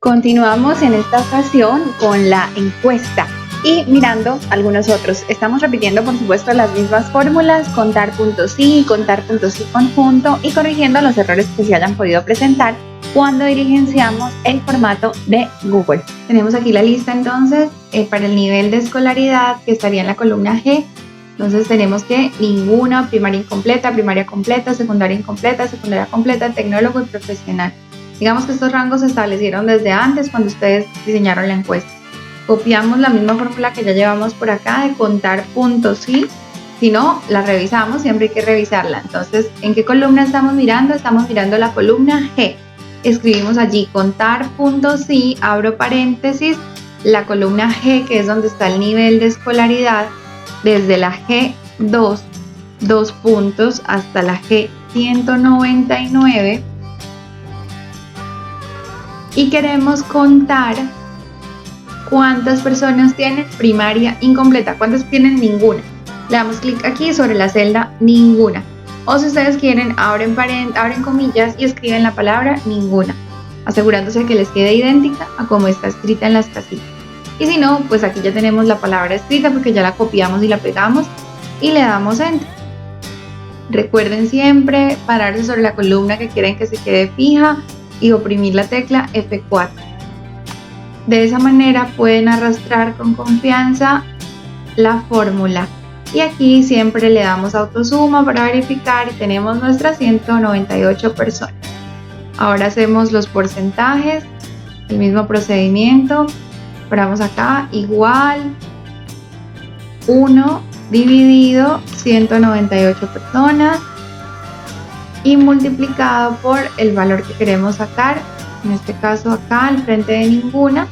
Continuamos en esta ocasión con la encuesta y mirando algunos otros. Estamos repitiendo, por supuesto, las mismas fórmulas: contar puntos sí, contar puntos sí conjunto, y corrigiendo los errores que se hayan podido presentar cuando diligenciamos el formato de Google. Tenemos aquí la lista entonces para el nivel de escolaridad, que estaría en la columna G. Entonces tenemos que ninguna, primaria incompleta, primaria completa, secundaria incompleta, secundaria completa, tecnólogo y profesional. Digamos que estos rangos se establecieron desde antes, cuando ustedes diseñaron la encuesta. Copiamos la misma fórmula que ya llevamos por acá de contar puntos sí. Si no, la revisamos, siempre hay que revisarla. Entonces, ¿en qué columna estamos mirando? Estamos mirando la columna G. Escribimos allí contar puntos sí, abro paréntesis, la columna G, que es donde está el nivel de escolaridad, desde la G2, 2 puntos, hasta la G199. Y queremos contar cuántas personas tienen primaria incompleta. ¿Cuántas tienen? Ninguna. Le damos clic aquí sobre la celda ninguna. O si ustedes quieren, abren comillas y escriben la palabra ninguna, asegurándose que les quede idéntica a como está escrita en las casillas. Y si no, pues aquí ya tenemos la palabra escrita porque ya la copiamos y la pegamos y le damos enter. Recuerden siempre pararse sobre la columna que quieren que se quede fija y oprimir la tecla F4. De esa manera pueden arrastrar con confianza la fórmula. Y aquí siempre le damos autosuma para verificar y tenemos nuestras 198 personas. Ahora hacemos los porcentajes, el mismo procedimiento. Paramos acá, igual 1 dividido 198 personas y multiplicado por el valor que queremos sacar, en este caso acá al frente de ninguna.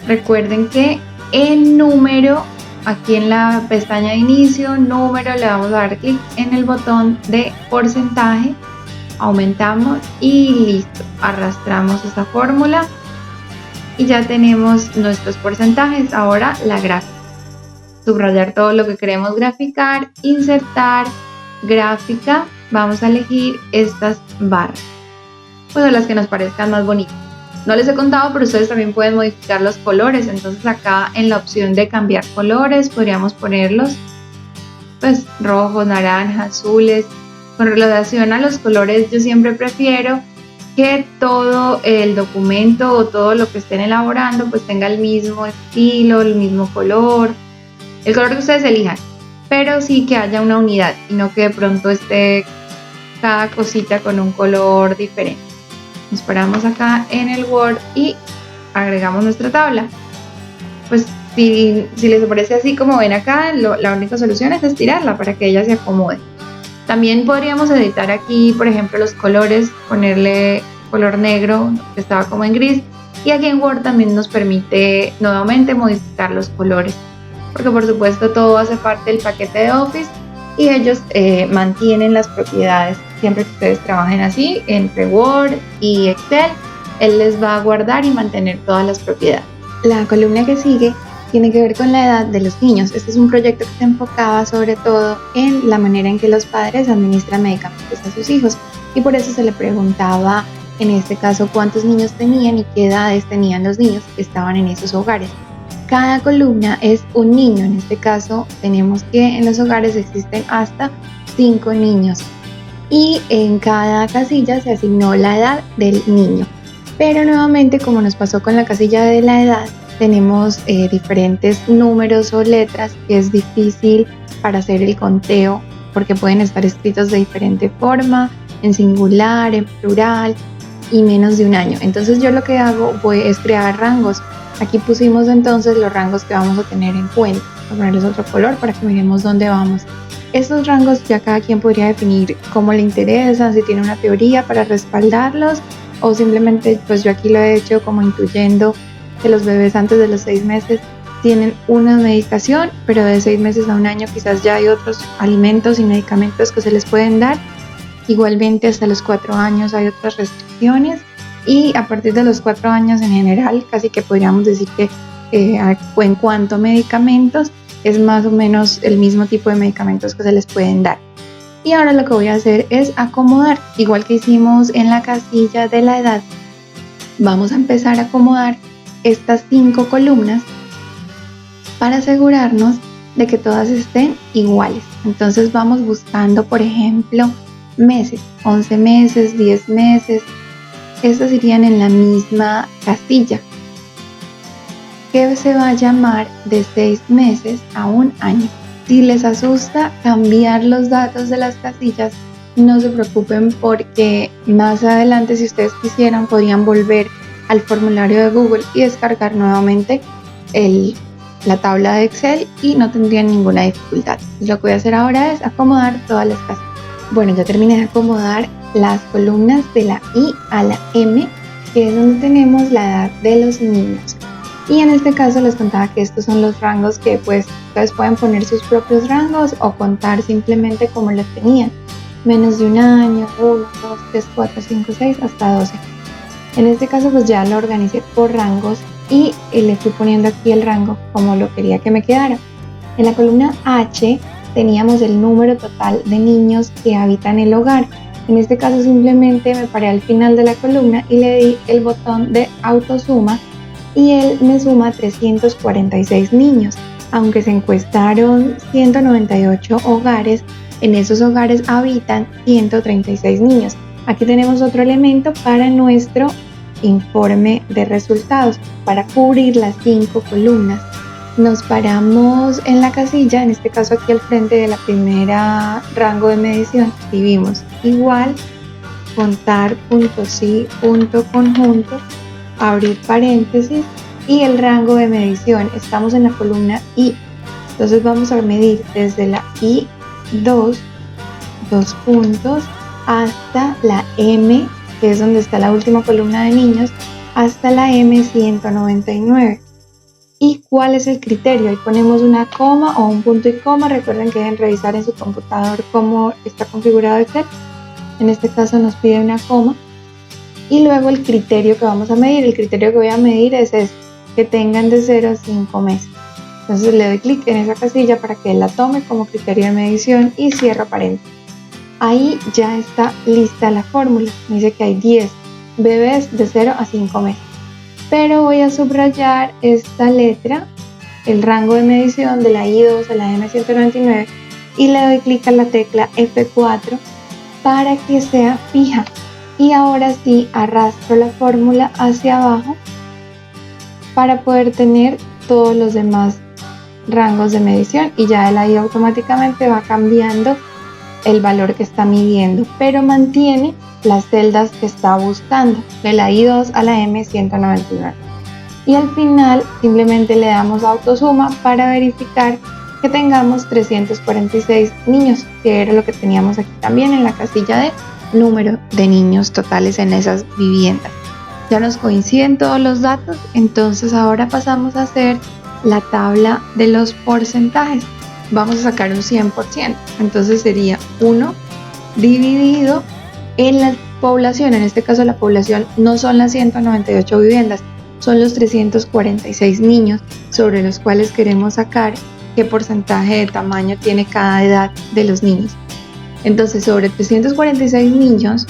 Recuerden que el número, aquí en la pestaña de inicio, número, le vamos a dar clic en el botón de porcentaje, aumentamos y listo, arrastramos esa fórmula y ya tenemos nuestros porcentajes. Ahora la gráfica, subrayar todo lo que queremos graficar, insertar gráfica, vamos a elegir estas barras, pues a las que nos parezcan más bonitas. No les he contado, pero ustedes también pueden modificar los colores. Entonces acá en la opción de cambiar colores podríamos ponerlos pues rojos, naranjas, azules. Con relación a los colores, yo siempre prefiero que todo el documento o todo lo que estén elaborando pues tenga el mismo estilo, el mismo color, el color que ustedes elijan, pero sí que haya una unidad y no que de pronto esté cada cosita con un color diferente. Nos paramos acá en el Word y agregamos nuestra tabla. Pues si les parece así como ven acá, la única solución es estirarla para que ella se acomode. También podríamos editar aquí, por ejemplo, los colores, ponerle color negro que estaba como en gris, y aquí en Word también nos permite nuevamente modificar los colores, porque por supuesto todo hace parte del paquete de Office y ellos mantienen las propiedades. Siempre que ustedes trabajen así entre Word y Excel, él les va a guardar y mantener todas las propiedades. La columna que sigue tiene que ver con la edad de los niños. Este es un proyecto que se enfocaba sobre todo en la manera en que los padres administran medicamentos a sus hijos, y por eso se le preguntaba en este caso cuántos niños tenían y qué edades tenían los niños que estaban en esos hogares. Cada columna es un niño. En este caso tenemos que en los hogares existen hasta 5 niños y en cada casilla se asignó la edad del niño. Pero nuevamente, como nos pasó con la casilla de la edad, tenemos diferentes números o letras que es difícil para hacer el conteo porque pueden estar escritos de diferente forma, en singular, en plural y menos de un año. Entonces yo lo que hago es crear rangos. Aquí pusimos entonces los rangos que vamos a tener en cuenta. Voy a ponerles otro color para que miremos dónde vamos. Estos rangos ya cada quien podría definir cómo le interesan, si tiene una teoría para respaldarlos o simplemente pues yo aquí lo he hecho como intuyendo que los bebés antes de los 6 meses tienen una medicación, pero de 6 meses a un año quizás ya hay otros alimentos y medicamentos que se les pueden dar. Igualmente hasta los 4 años hay otras restricciones y a partir de los 4 años en general casi que podríamos decir que en cuanto a medicamentos es más o menos el mismo tipo de medicamentos que se les pueden dar. Y ahora lo que voy a hacer es acomodar, igual que hicimos en la casilla de la edad, vamos a empezar a acomodar estas 5 columnas para asegurarnos de que todas estén iguales. Entonces vamos buscando, por ejemplo, meses, 11 meses, 10 meses. Estas irían en la misma casilla, que se va a llamar de 6 meses a 1 año. Si les asusta cambiar los datos de las casillas, no se preocupen, porque más adelante, si ustedes quisieran, podrían volver al formulario de Google y descargar nuevamente la tabla de Excel y no tendrían ninguna dificultad. Lo que voy a hacer ahora es acomodar todas las casillas. Bueno, ya terminé de acomodar las columnas de la I a la M, que es donde tenemos la edad de los niños. Y en este caso les contaba que estos son los rangos que pues ustedes pueden poner sus propios rangos o contar simplemente como lo tenían. Menos de 1 año, 1, 2, 3, 4, 5, 6, hasta 12. En este caso pues ya lo organicé por rangos y le fui poniendo aquí el rango como lo quería que me quedara. En la columna H teníamos el número total de niños que habitan el hogar. En este caso simplemente me paré al final de la columna y le di el botón de autosuma y él me suma 346 niños. Aunque se encuestaron 198 hogares, en esos hogares habitan 136 niños. Aquí tenemos otro elemento para nuestro informe de resultados, para cubrir las 5 columnas. Nos paramos en la casilla, en este caso aquí al frente de la primera rango de medición, escribimos igual, contar, punto sí, punto conjunto, abrir paréntesis y el rango de medición. Estamos en la columna I, entonces vamos a medir desde la I2, 2 puntos, hasta la M, que es donde está la última columna de niños, hasta la M199. ¿Y cuál es el criterio? Ahí ponemos una coma o un punto y coma. Recuerden que deben revisar en su computador cómo está configurado Excel. En este caso nos pide una coma. Y luego el criterio que vamos a medir. El criterio que voy a medir es que tengan de 0 a 5 meses. Entonces le doy clic en esa casilla para que él la tome como criterio de medición y cierro paréntesis. Ahí ya está lista la fórmula. Me dice que hay 10 bebés de 0 a 5 meses. Pero voy a subrayar esta letra, el rango de medición de la I2 a la M199, y le doy clic a la tecla F4 para que sea fija. Y ahora sí arrastro la fórmula hacia abajo para poder tener todos los demás rangos de medición, y ya él ahí automáticamente va cambiando el valor que está midiendo, pero mantiene las celdas que está buscando, de la I2 a la M199. Y al final simplemente le damos autosuma para verificar que tengamos 346 niños, que era lo que teníamos aquí también en la casilla de número de niños totales en esas viviendas. Ya nos coinciden todos los datos, entonces ahora pasamos a hacer la tabla de los porcentajes. Vamos a sacar un 100%, entonces sería 1 dividido en la población. En este caso la población no son las 198 viviendas, son los 346 niños sobre los cuales queremos sacar qué porcentaje de tamaño tiene cada edad de los niños. Entonces, sobre 346 niños,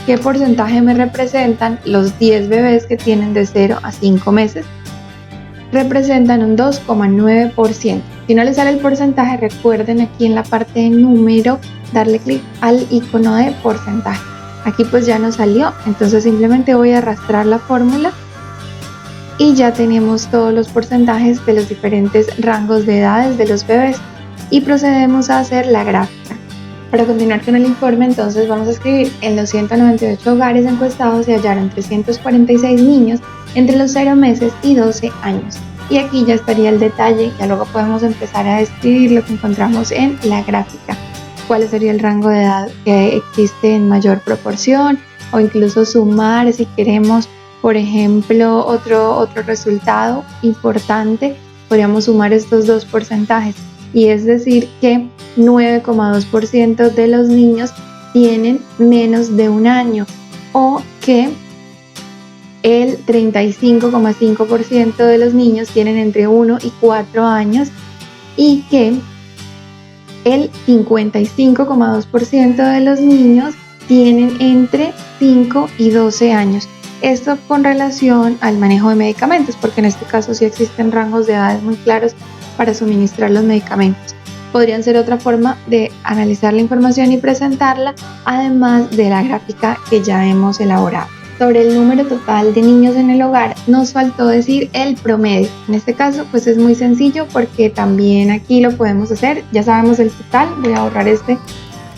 ¿qué porcentaje me representan los 10 bebés que tienen de 0 a 5 meses? Representan un 2,9%. Si no les sale el porcentaje, recuerden aquí en la parte de número darle clic al icono de porcentaje. Aquí pues ya nos salió, entonces simplemente voy a arrastrar la fórmula y ya tenemos todos los porcentajes de los diferentes rangos de edades de los bebés, y procedemos a hacer la gráfica. Para continuar con el informe, entonces vamos a escribir: en los 198 hogares encuestados se hallaron 346 niños entre los 0 meses y 12 años. Y aquí ya estaría el detalle, ya luego podemos empezar a describir lo que encontramos en la gráfica. ¿Cuál sería el rango de edad que existe en mayor proporción? O incluso sumar, si queremos, por ejemplo, otro resultado importante, podríamos sumar estos dos porcentajes. Y es decir que 9,2% de los niños tienen menos de 1 año, o que el 35,5% de los niños tienen entre 1 y 4 años, y que el 55,2% de los niños tienen entre 5 y 12 años. Esto con relación al manejo de medicamentos, porque en este caso sí existen rangos de edades muy claros para suministrar los medicamentos. Podrían ser otra forma de analizar la información y presentarla, además de la gráfica que ya hemos elaborado. Sobre el número total de niños en el hogar, nos faltó decir el promedio. En este caso, pues es muy sencillo porque también aquí lo podemos hacer. Ya sabemos el total, voy a borrar este,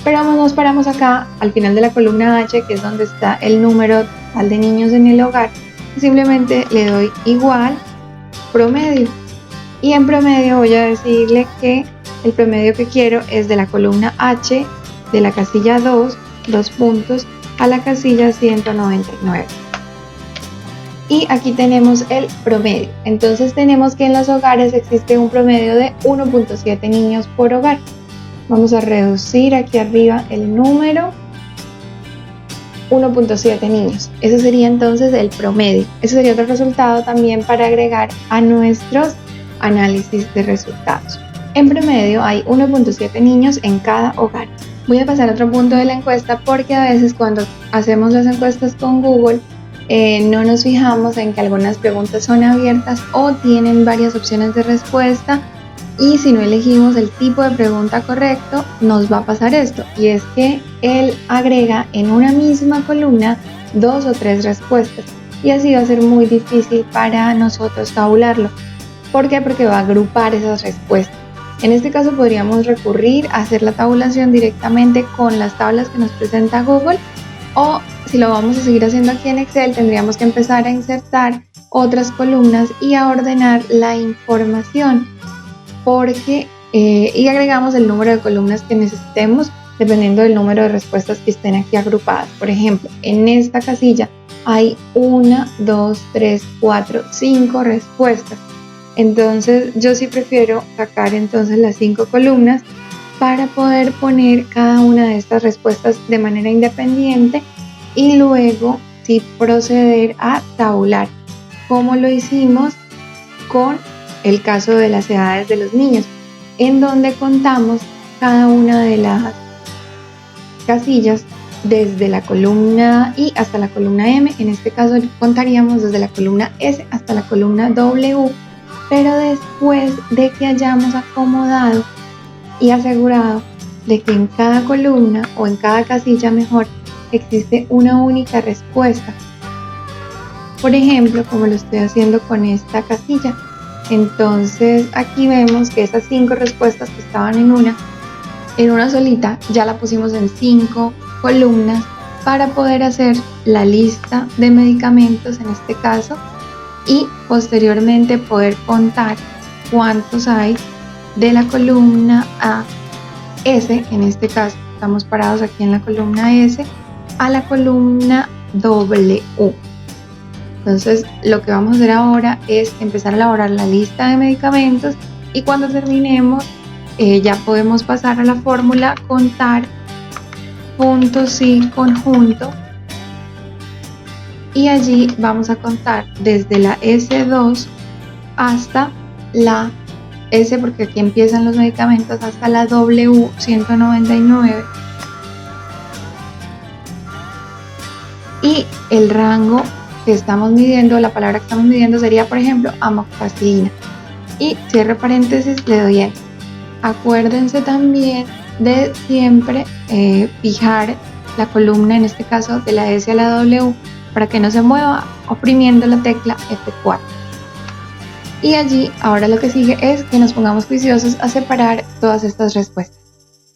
pero nos paramos acá al final de la columna H, que es donde está el número total de niños en el hogar. Y simplemente le doy igual promedio. Y en promedio voy a decirle que el promedio que quiero es de la columna H, de la casilla 2, 2 puntos, a la casilla 199. Y aquí tenemos el promedio. Entonces tenemos que en los hogares existe un promedio de 1.7 niños por hogar. Vamos a reducir aquí arriba el número, 1.7 niños. Ese sería entonces el promedio. Ese sería otro resultado también para agregar a nuestros análisis de resultados. En promedio hay 1.7 niños en cada hogar. Voy a pasar a otro punto de la encuesta porque a veces cuando hacemos las encuestas con Google no nos fijamos en que algunas preguntas son abiertas o tienen varias opciones de respuesta, y si no elegimos el tipo de pregunta correcto nos va a pasar esto, y es que él agrega en una misma columna 2 o 3 respuestas y así va a ser muy difícil para nosotros tabularlo. ¿Por qué? Porque va a agrupar esas respuestas. En este caso podríamos recurrir a hacer la tabulación directamente con las tablas que nos presenta Google, o si lo vamos a seguir haciendo aquí en Excel tendríamos que empezar a insertar otras columnas y a ordenar la información, porque y agregamos el número de columnas que necesitemos dependiendo del número de respuestas que estén aquí agrupadas. Por ejemplo, en esta casilla hay 1, 2, 3, 4, 5 respuestas. Entonces yo sí prefiero sacar entonces las 5 columnas para poder poner cada una de estas respuestas de manera independiente y luego sí proceder a tabular, como lo hicimos con el caso de las edades de los niños, en donde contamos cada una de las casillas desde la columna I hasta la columna M. En este caso contaríamos desde la columna S hasta la columna W, pero después de que hayamos acomodado y asegurado de que en cada columna o en cada casilla mejor existe una única respuesta. Por ejemplo, como lo estoy haciendo con esta casilla. Entonces aquí vemos que esas 5 respuestas que estaban en una solita, ya la pusimos en 5 columnas para poder hacer la lista de medicamentos en este caso, y posteriormente poder contar cuántos hay de la columna A, S, en este caso estamos parados aquí en la columna S, a la columna W. Entonces lo que vamos a hacer ahora es empezar a elaborar la lista de medicamentos, y cuando terminemos ya podemos pasar a la fórmula contar puntos y conjunto, y allí vamos a contar desde la S2 hasta la S, porque aquí empiezan los medicamentos, hasta la W199, y el rango que estamos midiendo, la palabra que estamos midiendo sería, por ejemplo, amoxicilina, y cierre paréntesis, le doy Enter. Acuérdense también de siempre fijar la columna, en este caso de la S a la W, para que no se mueva, oprimiendo la tecla F4. Y allí ahora lo que sigue es que nos pongamos juiciosos a separar todas estas respuestas.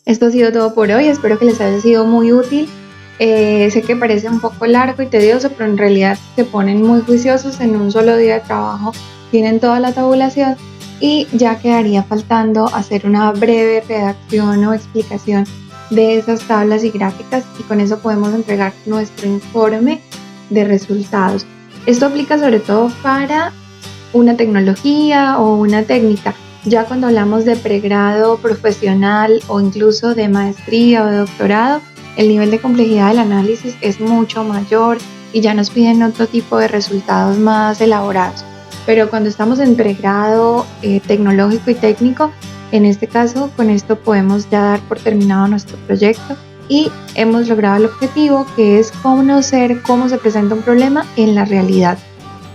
Esto ha sido todo por hoy, espero que les haya sido muy útil. Sé que parece un poco largo y tedioso, pero en realidad se ponen muy juiciosos, en un solo día de trabajo tienen toda la tabulación, y ya quedaría faltando hacer una breve redacción o explicación de esas tablas y gráficas, y con eso podemos entregar nuestro informe de resultados. Esto aplica sobre todo para una tecnología o una técnica. Ya cuando hablamos de pregrado profesional o incluso de maestría o de doctorado, el nivel de complejidad del análisis es mucho mayor y ya nos piden otro tipo de resultados más elaborados. Pero cuando estamos en pregrado tecnológico y técnico, en este caso con esto podemos ya dar por terminado nuestro proyecto y hemos logrado el objetivo, que es conocer cómo se presenta un problema en la realidad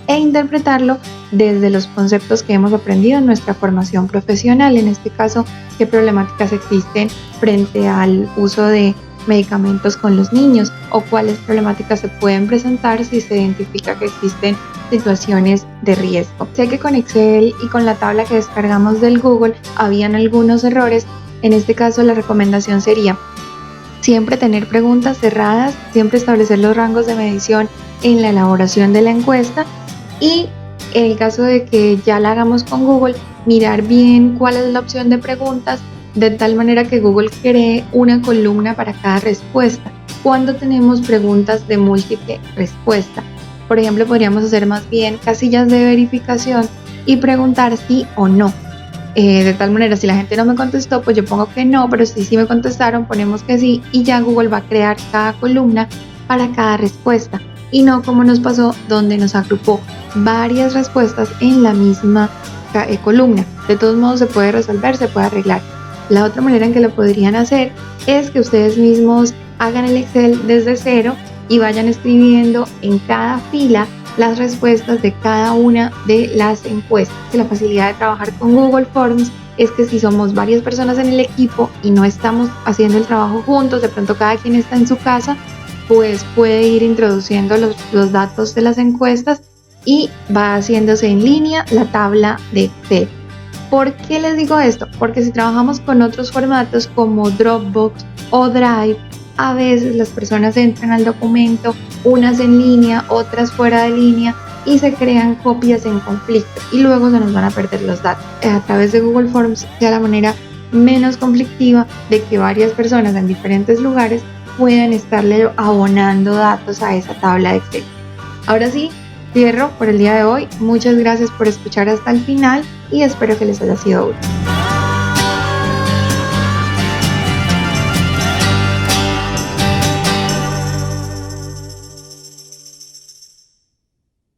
e interpretarlo desde los conceptos que hemos aprendido en nuestra formación profesional. En este caso, qué problemáticas existen frente al uso de medicamentos con los niños o cuáles problemáticas se pueden presentar si se identifica que existen situaciones de riesgo. Sé que con Excel y con la tabla que descargamos del Google habían algunos errores. En este caso, la recomendación sería siempre tener preguntas cerradas, siempre establecer los rangos de medición en la elaboración de la encuesta y en el caso de que ya la hagamos con Google, mirar bien cuál es la opción de preguntas de tal manera que Google cree una columna para cada respuesta. Cuando tenemos preguntas de múltiple respuesta, por ejemplo, podríamos hacer más bien casillas de verificación y preguntar sí o no. De tal manera, si la gente no me contestó, pues yo pongo que no, pero si sí me contestaron, ponemos que sí y ya Google va a crear cada columna para cada respuesta y no como nos pasó donde nos agrupó varias respuestas en la misma columna. De todos modos se puede resolver, se puede arreglar. La otra manera en que lo podrían hacer es que ustedes mismos hagan el Excel desde cero y vayan escribiendo en cada fila las respuestas de cada una de las encuestas. La facilidad de trabajar con Google Forms es que si somos varias personas en el equipo y no estamos haciendo el trabajo juntos, de pronto cada quien está en su casa, pues puede ir introduciendo los datos de las encuestas y va haciéndose en línea la tabla de Excel. ¿Por qué les digo esto? Porque si trabajamos con otros formatos como Dropbox o Drive, a veces las personas entran al documento, unas en línea, otras fuera de línea, y se crean copias en conflicto y luego se nos van a perder los datos. A través de Google Forms sea la manera menos conflictiva de que varias personas en diferentes lugares puedan estarle abonando datos a esa tabla de Excel. Ahora sí, cierro por el día de hoy. Muchas gracias por escuchar hasta el final y espero que les haya sido útil.